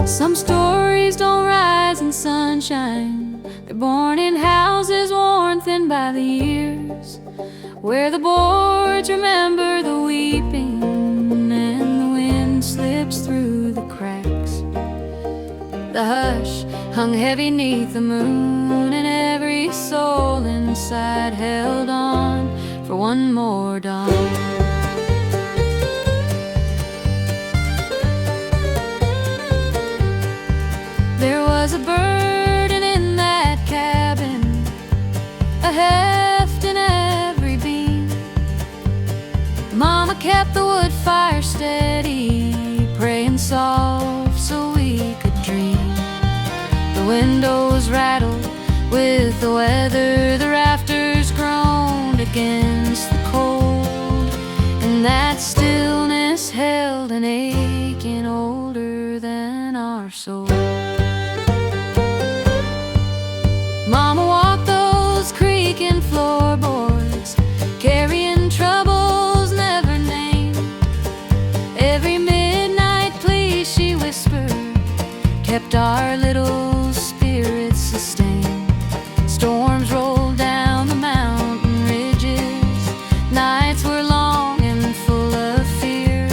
Some stories don't rise in sunshine. They're born in houses worn thin by the years, where the boards remember the weeping and the wind slips through the cracks. The hush hung heavy 'neath the moon, and every soul inside held on for one more dawn. There was a burden in that cabin, a heft in every beam. Mama kept the wood fire steady, praying soft so we could dream. The windows rattled with the weather, the rafters groaned against the cold, and that stillness held an aching older than our soul. Mama walked those creakin floorboards, carrying troubles never named. Every midnight plea she whispered kept our little spirits sustained. Storms rolled down the mountain ridges, nights were long and full of fear,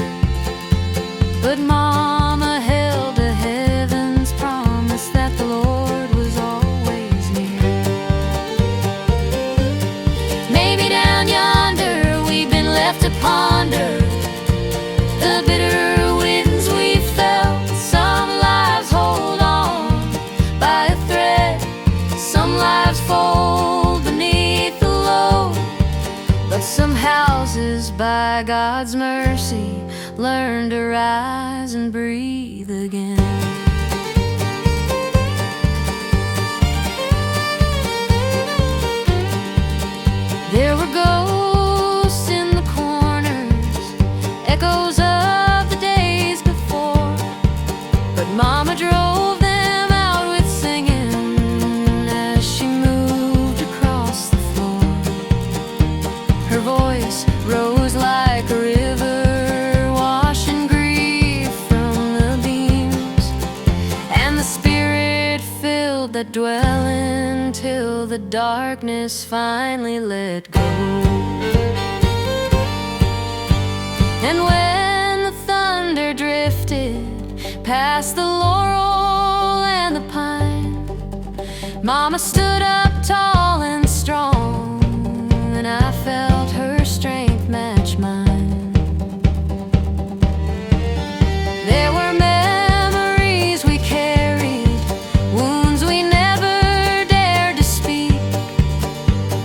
but Mama held to heaven's promise that the Lord was always near. Maybe down yonder we've been left to ponder the bitter winds we felt. Some lives hold on by a thread, some lives fold beneath the load, but some houses by God's mercy learn to rise and breathe again. There were ghosts in the corners, echoes of the days before, but Mama drove them out with singing as she moved across the floor. Her voice rose like a river, washing grief from the beams, and the spirit filled that dwelling till the darkness finally let go. And when the thunder drifted past the laurel and the pine, Mama stood up tall and strong, and I felt her strength match mine. There were memories we carried, wounds we never dared to speak,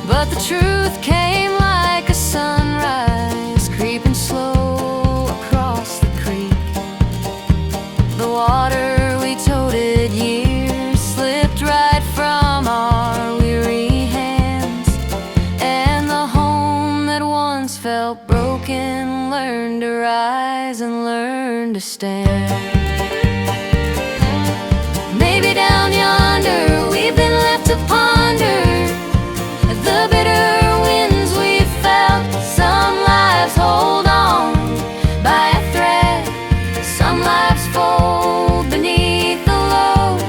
but the truth came like a sunrise, creeping slow across the creek. The water we toted years slipped right from our weary hands, and the home that once felt broken learned to rise and learn to stand. Maybe down yonder we've been left to ponder the bitter winds we felt. Some lives hold on by a thread, some lives fold beneath the load,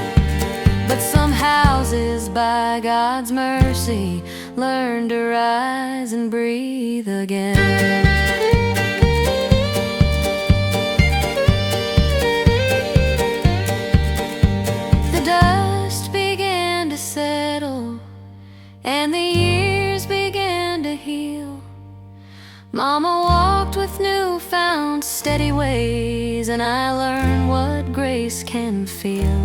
but some houses by God's mercy learn to rise and breathe again. The dust began to settle, and the years began to heal. Mama walked with newfound steady ways, and I learned what grace can feel.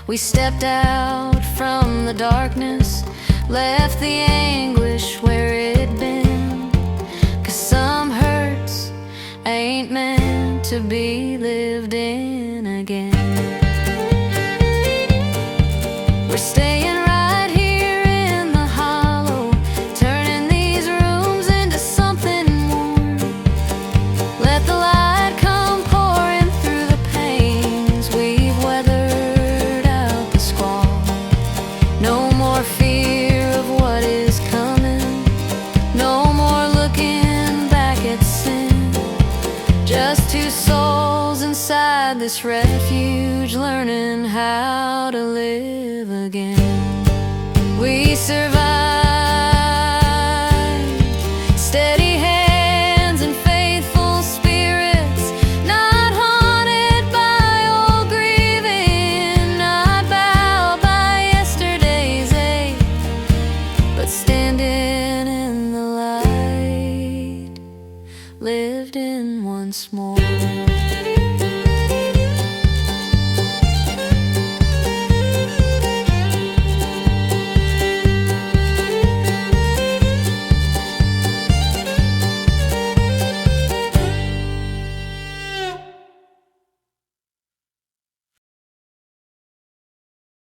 We stepped out from the darkness, left the anguish where it'd been, 'cause some hurts ain't meant to be lived in again. We're staying right here in the hollow, turning these rooms into something warm. Let the light come pouring through the panes, we've weathered out the squall. No more fear of what is coming, no more looking back at sin, just two souls inside inside this refuge, learning how to live again. We survived